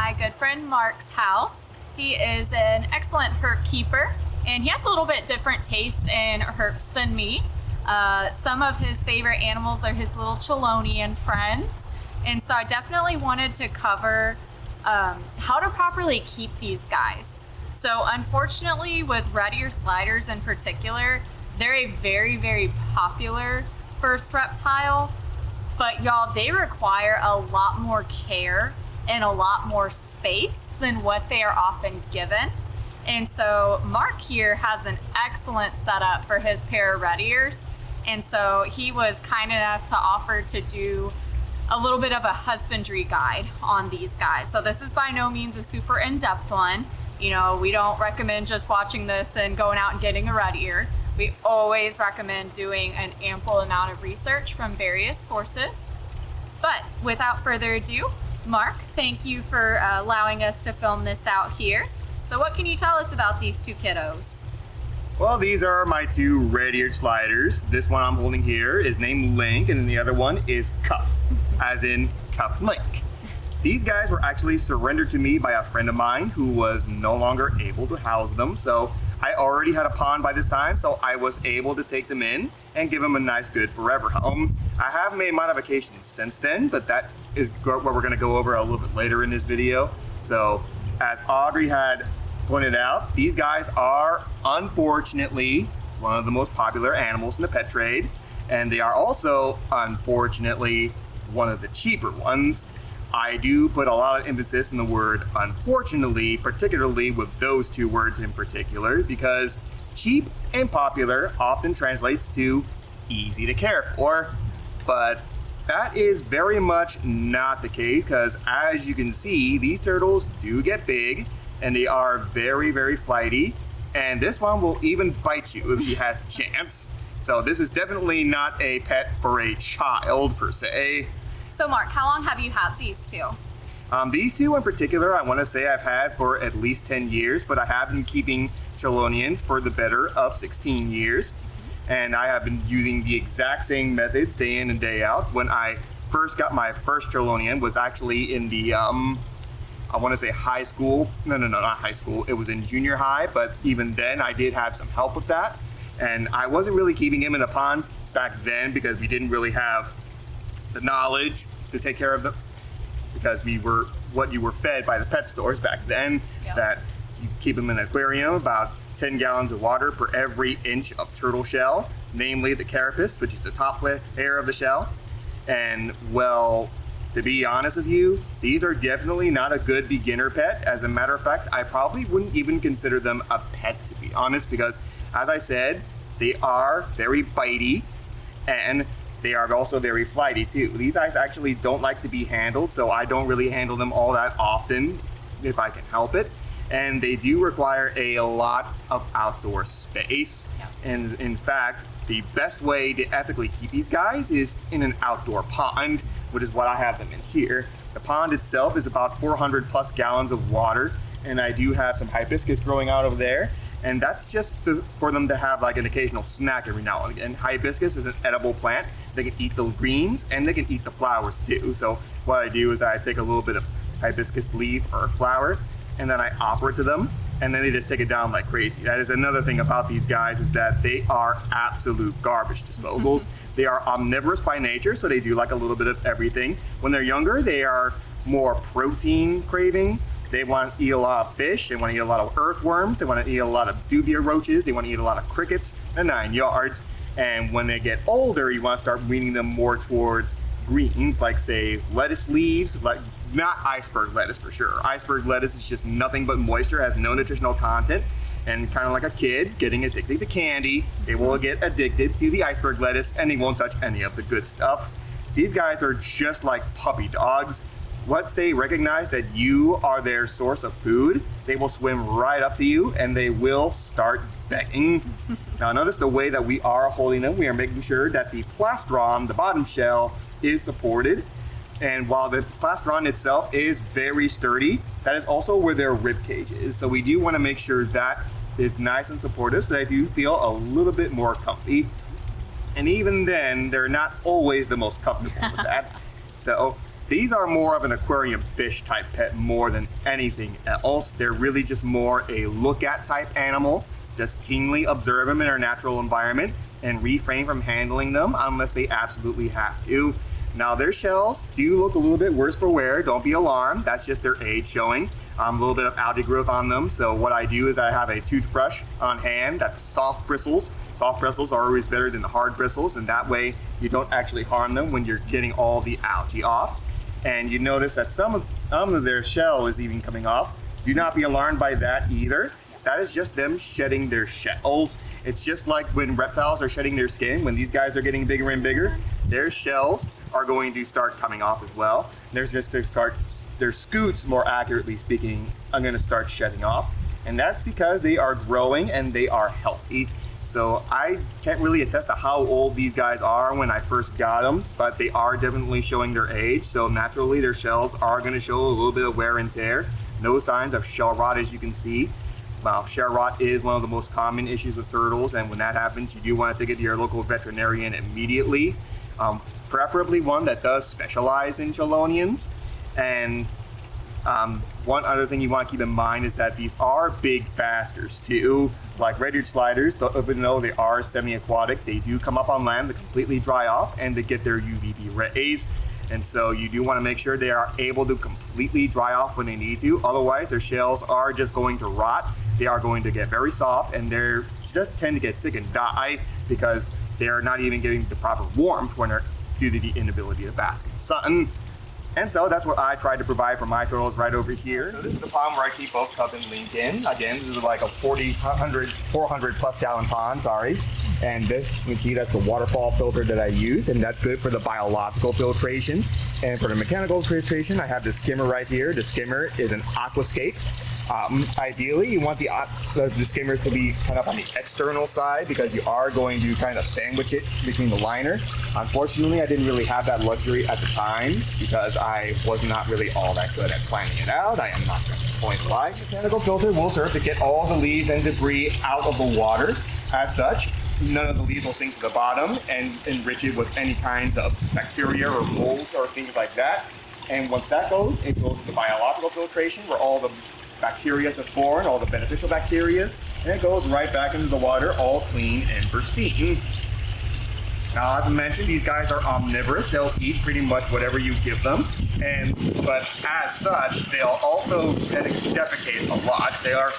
my good friend Mark's house. He is an excellent herp keeper, and he has a little bit different taste in herps than me. Some of his favorite animals are his little Chelonian friends, and so I definitely wanted to cover how to properly keep these guys. So unfortunately, with red ear sliders in particular, they're a very, very popular first reptile, but y'all, they require a lot more care and a lot more space than what they are often given. And so Mark here has an excellent setup for his pair of red ears. And so he was kind enough to offer to do a little bit of a husbandry guide on these guys. So this is by no means a super in-depth one. You know, we don't recommend just watching this and going out and getting a red ear. We always recommend doing an ample amount of research from various sources. But without further ado, Mark, thank you for allowing us to film this out here. So what can you tell us about these two kiddos? Well, these are my two red-eared sliders. This one I'm holding here is named Link, and then the other one is Cuff, as in Cuff Link. These guys were actually surrendered to me by a friend of mine who was no longer able to house them. So I already had a pond by this time, so I was able to take them in and give them a nice, good forever home. I have made modifications since then, but that is what we're gonna go over a little bit later in this video. So as Audrey had pointed out, these guys are unfortunately one of the most popular animals in the pet trade, and they are also unfortunately one of the cheaper ones. I do put a lot of emphasis in the word unfortunately, particularly with those two words in particular, because cheap and popular often translates to easy to care for, but that is very much not the case, because as you can see, these turtles do get big and they are very, very flighty, and this one will even bite you if she has the chance. So this is definitely not a pet for a child per se. So Mark, how long have you had these two? These two in particular, I want to say I've had for at least 10 years, but I have been keeping Chelonians for the better of 16 years. And I have been using the exact same methods day in and day out. When I first got my first Chelonian was actually in the, I want to say high school. No, not high school. It was in junior high, but even then I did have some help with that. And I wasn't really keeping him in a pond back then because we didn't really have the knowledge to take care of them, because we were what you were fed by the pet stores back then. Yep. That you keep them in an aquarium, about 10 gallons of water per every inch of turtle shell, namely the carapace, which is the top layer of the shell. And well, to be honest with you, these are definitely not a good beginner pet. As a matter of fact, I probably wouldn't even consider them a pet, to be honest, because as I said, they are very bitey and they are also very flighty too. These guys actually don't like to be handled, so I don't really handle them all that often if I can help it. And they do require a lot of outdoor space. Yeah. And in fact, the best way to ethically keep these guys is in an outdoor pond, which is what I have them in here. The pond itself is about 400 plus gallons of water, and I do have some hibiscus growing out over there. And that's just for them to have like an occasional snack every now and again. Hibiscus is an edible plant. They can eat the greens and they can eat the flowers too. So what I do is I take a little bit of hibiscus leaf or flower and then I offer it to them, and then they just take it down like crazy. That is another thing about these guys, is that they are absolute garbage disposals. They are omnivorous by nature, so they do like a little bit of everything. When they're younger, they are more protein craving. They want to eat a lot of fish, they want to eat a lot of earthworms, they want to eat a lot of dubia roaches, they want to eat a lot of crickets, the 9 yards. And when they get older, you want to start weaning them more towards greens, like say lettuce leaves, like not iceberg lettuce for sure. Iceberg lettuce is just nothing but moisture, has no nutritional content, and kind of like a kid getting addicted to candy, they will get addicted to the iceberg lettuce and they won't touch any of the good stuff. These guys are just like puppy dogs. Once they recognize that you are their source of food, they will swim right up to you and they will start begging. Now notice the way that we are holding them. We are making sure that the plastron, the bottom shell, is supported. And while the plastron itself is very sturdy, that is also where their rib cage is. So we do want to make sure that is nice and supportive so that you feel a little bit more comfy. And even then, they're not always the most comfortable with that. So These are more of an aquarium fish type pet more than anything else. They're really just more a look at type animal. Just keenly observe them in their natural environment and refrain from handling them unless they absolutely have to. Now their shells do look a little bit worse for wear. Don't be alarmed. That's just their age showing. A little bit of algae growth on them. So what I do is I have a toothbrush on hand that's soft bristles. Soft bristles are always better than the hard bristles, and that way you don't actually harm them when you're getting all the algae off. And you notice that some of their shell is even coming off. Do not be alarmed by that either. That is just them shedding their shells. It's just like when reptiles are shedding their skin. When these guys are getting bigger and bigger, their shells are going to start coming off as well. There's just to start, their scutes, more accurately speaking, are going to start shedding off. And that's because they are growing and they are healthy. So I can't really attest to how old these guys are when I first got them, but they are definitely showing their age. So naturally their shells are going to show a little bit of wear and tear. No signs of shell rot, as you can see. Well, shell rot is one of the most common issues with turtles, and when that happens, you do want to take it to your local veterinarian immediately. Preferably one that does specialize in chelonians. And one other thing you want to keep in mind is that these are big fasters too. Like red-eared sliders, even though they are semi-aquatic, they do come up on land to completely dry off and to get their UVB rays. And so you do want to make sure they are able to completely dry off when they need to. Otherwise, their shells are just going to rot. They are going to get very soft, and they're just tend to get sick and die because they're not even getting the proper warmth when they're due to the inability to bask in the sun. And so that's what I tried to provide for my turtles right over here. So this is the pond where I keep both Cub and Lincoln. Again, this is like a 400 plus gallon pond, sorry. And this, you can see that's the waterfall filter that I use, and that's good for the biological filtration. And for the mechanical filtration, I have the skimmer right here. The skimmer is an aquascape. Ideally, you want the skimmer to be kind of on the external side because you are going to kind of sandwich it between the liner. Unfortunately, I didn't really have that luxury at the time because I was not really all that good at planning it out. I am not going to point lie. Mechanical filter will serve to get all the leaves and debris out of the water. As such, none of the leaves will sink to the bottom and enrich it with any kind of bacteria or mold or things like that. And once that goes, it goes to the biological filtration where all the bacteria is born, all the beneficial bacteria, and it goes right back into the water, all clean and pristine. Now, as I mentioned, these guys are omnivorous. They'll eat pretty much whatever you give them, but as such, they'll also defecate a lot. They are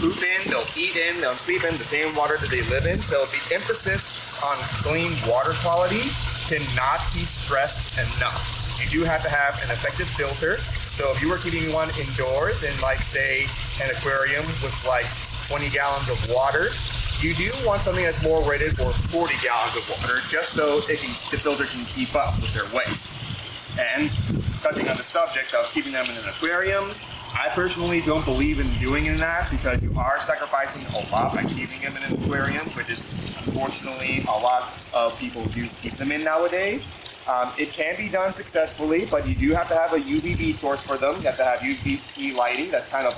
poop in, they'll eat in, they'll sleep in the same water that they live in. So the emphasis on clean water quality cannot be stressed enough. You do have to have an effective filter. So if you were keeping one indoors in, like, say, an aquarium with like 20 gallons of water, you do want something that's more rated for 40 gallons of water, just so the filter can keep up with their waste. And touching on the subject of keeping them in aquariums, I personally don't believe in doing that because you are sacrificing a lot by keeping them in an aquarium, which is unfortunately a lot of people do keep them in nowadays. It can be done successfully, but you do have to have a UVB source for them. You have to have UVB lighting that's kind of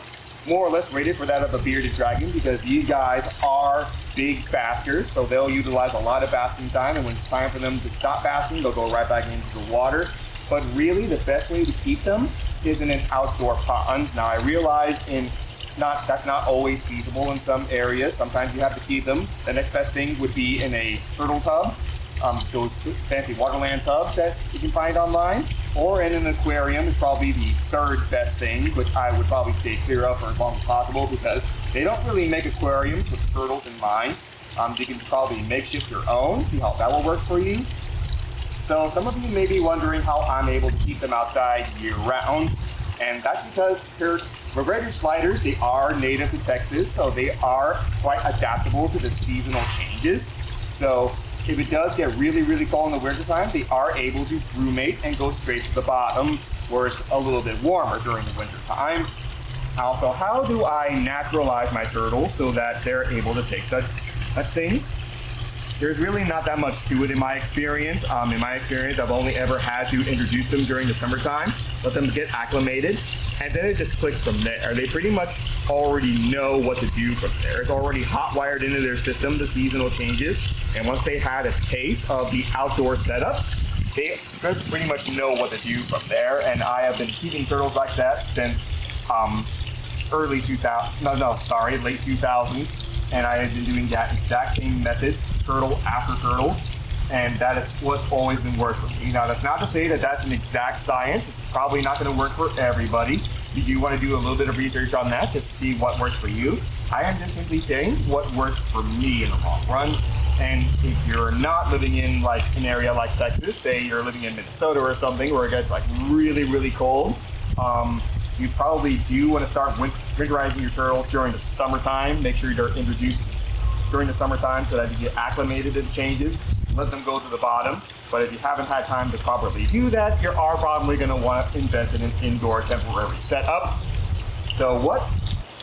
more or less rated for that of a bearded dragon because these guys are big baskers, so they'll utilize a lot of basking time, and when it's time for them to stop basking, they'll go right back into the water. But really, the best way to keep them is in an outdoor pond. Now, I realize that's not always feasible in some areas. Sometimes you have to keep them. The next best thing would be in a turtle tub. Those fancy Waterland tubs that you can find online, or in an aquarium is probably the third best thing, which I would probably stay clear of for as long as possible because they don't really make aquariums with turtles in mind. You can probably makeshift your own, see how that will work for you. So some of you may be wondering how I'm able to keep them outside year-round, and that's because red-eared sliders, they are native to Texas, so they are quite adaptable to the seasonal changes. So if it does get really, really cold in the wintertime, they are able to brumate and go straight to the bottom where it's a little bit warmer during the winter time. Also, how do I naturalize my turtles so that they're able to take such things? There's really not that much to it in my experience. In my experience, I've only ever had to introduce them during the summertime, let them get acclimated, and then it just clicks from there. They pretty much already know what to do from there. It's already hot wired into their system, the seasonal changes, and once they had a taste of the outdoor setup, they just pretty much know what to do from there. And I have been keeping turtles like that since late 2000s. And I have been doing that exact same methods, turtle after turtle. And that is what's always been working for me. Now, that's not to say that that's an exact science. It's probably not going to work for everybody. You do want to do a little bit of research on that to see what works for you. I am just simply saying what works for me in the long run. And if you're not living in like an area like Texas, say you're living in Minnesota or something where it gets like really, really cold, you probably do want to start winterizing your turtles during the summertime. Make sure they're introduced during the summertime so that you get acclimated to the changes. Let them go to the bottom. But if you haven't had time to properly do that, you are probably going to want to invest in an indoor temporary setup. So what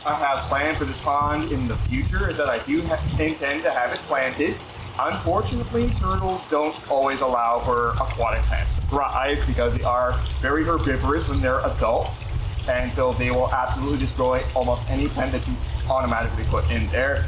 I have planned for this pond in the future is that I do intend to have it planted. Unfortunately, turtles don't always allow for aquatic plants to thrive because they are very herbivorous when they're adults. And so they will absolutely destroy almost any plant that you automatically put in there.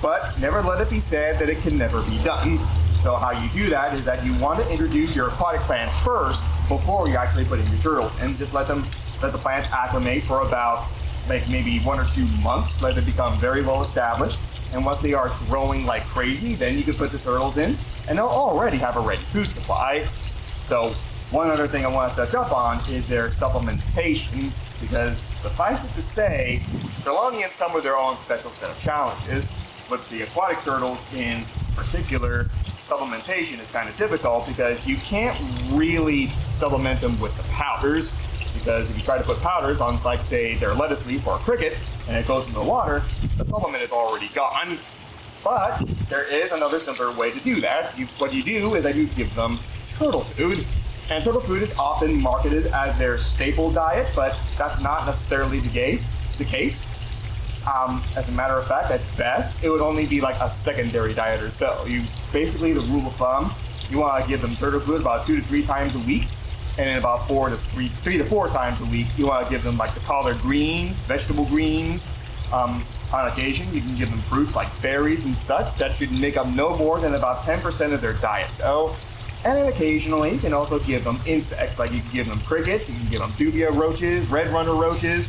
But never let it be said that it can never be done. So how you do that is that you want to introduce your aquatic plants first before you actually put in your turtles, and just let the plants acclimate for about like maybe 1 or 2 months. Let it become very well established. And once they are growing like crazy, then you can put the turtles in, and they'll already have a ready food supply. So one other thing I want to touch up on is their supplementation, because suffice it to say, Chelonians come with their own special set of challenges. With the aquatic turtles in particular, supplementation is kind of difficult because you can't really supplement them with the powders, because if you try to put powders on, like say their lettuce leaf or a cricket, and it goes in the water, the supplement is already gone. But there is another simpler way to do that. What you do is that you give them turtle food. And turtle food is often marketed as their staple diet, but that's not necessarily the case. As a matter of fact, at best, it would only be like a secondary diet or so. Basically, the rule of thumb, you want to give them turtle food about 2 to 3 times a week, and then about 3 to 4 times a week, you want to give them like the collard greens, vegetable greens. On occasion, you can give them fruits like berries and such. That should make up no more than about 10% of their diet, though. And then occasionally, you can also give them insects, like you can give them crickets, you can give them dubia roaches, red runner roaches,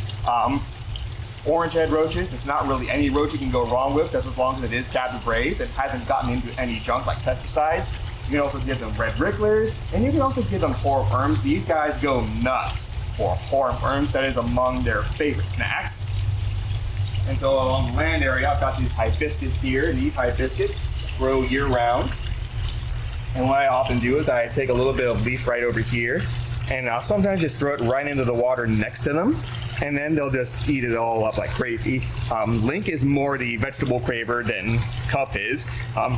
orange head roaches. It's not really any roach you can go wrong with, just as long as it is captive raised and hasn't gotten into any junk like pesticides. You can also give them red wrigglers, and you can also give them hornworms. These guys go nuts for hornworms. That is among their favorite snacks. And so along the land area, I've got these hibiscus here, and these hibiscus grow year round. And what I often do is I take a little bit of leaf right over here, and I'll sometimes just throw it right into the water next to them, and then they'll just eat it all up like crazy. Link is more the vegetable craver than Cup is.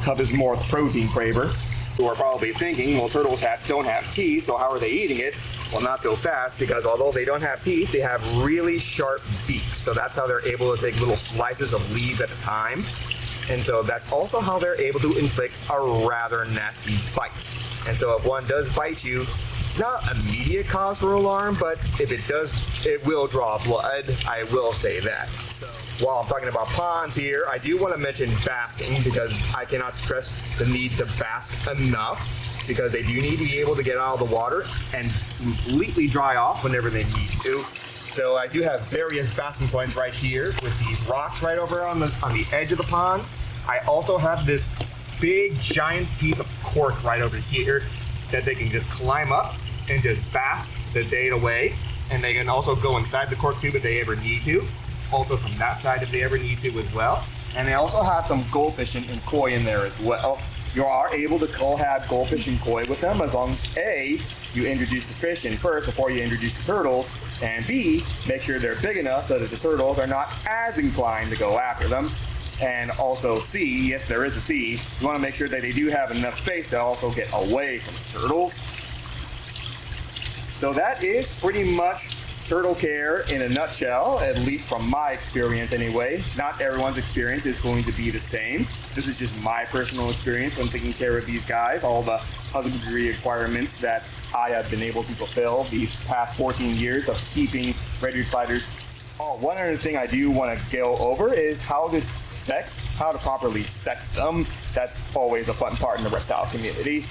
Cup is more the protein craver. Who are probably thinking, well, turtles don't have teeth, so how are they eating it? Well, not so fast, because although they don't have teeth, they have really sharp beaks. So that's how they're able to take little slices of leaves at a time. And so that's also how they're able to inflict a rather nasty bite. And so if one does bite you, not immediate cause for alarm, but if it does, it will draw blood. I will say that. So while I'm talking about ponds here, I do want to mention basking, because I cannot stress the need to bask enough, because they do need to be able to get out of the water and completely dry off whenever they need to. So I do have various basking points right here with these rocks right over on the edge of the ponds. I also have this big giant piece of cork right over here that they can just climb up and just bask the day away. And they can also go inside the cork tube if they ever need to. Also from that side if they ever need to as well. And they also have some goldfish and koi in there as well. You are able to have goldfish and koi with them as long as A, you introduce the fish in first before you introduce the turtles, and B, make sure they're big enough so that the turtles are not as inclined to go after them. And also C, yes there is a C, you want to make sure that they do have enough space to also get away from the turtles. So that is pretty much turtle care in a nutshell, at least from my experience anyway. Not everyone's experience is going to be the same. This is just my personal experience when taking care of these guys, all the husbandry requirements that I have been able to fulfill these past 14 years of keeping red-eared spiders. Oh, one other thing I do want to go over is how to sexed, how to properly sex them. That's always a fun part in the reptile community.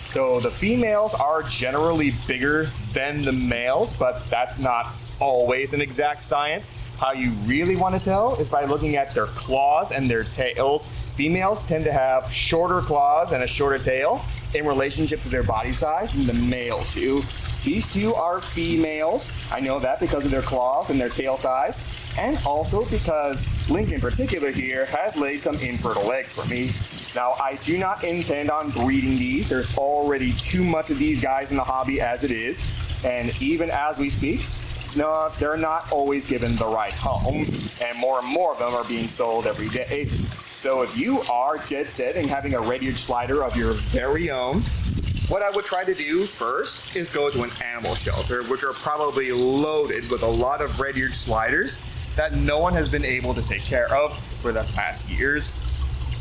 So the females are generally bigger than the males, but that's not always an exact science. How you really want to tell is by looking at their claws and their tails. Females tend to have shorter claws and a shorter tail in relationship to their body size than the males do. These two are females. I know that because of their claws and their tail size, and also because Link in particular here has laid some infertile eggs for me. Now, I do not intend on breeding these. There's already too much of these guys in the hobby as it is, and even as we speak, no, they're not always given the right home, and more of them are being sold every day. So if you are dead set in having a red-eared slider of your very own, what I would try to do first is go to an animal shelter, which are probably loaded with a lot of red-eared sliders that no one has been able to take care of for the past years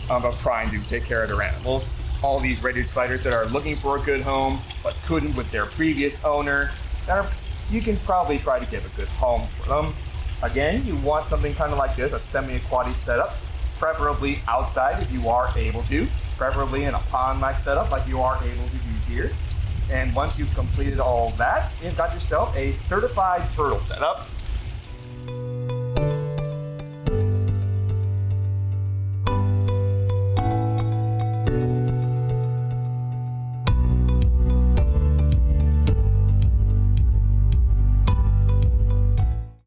of trying to take care of their animals. All these red-eared sliders that are looking for a good home but couldn't with their previous owner, you can probably try to give a good home for them. Again, you want something kind of like this, a semi-aquatic setup, preferably outside if you are able to, preferably in a pond-like setup like you are able to do here. And once you've completed all that, you've got yourself a certified turtle setup.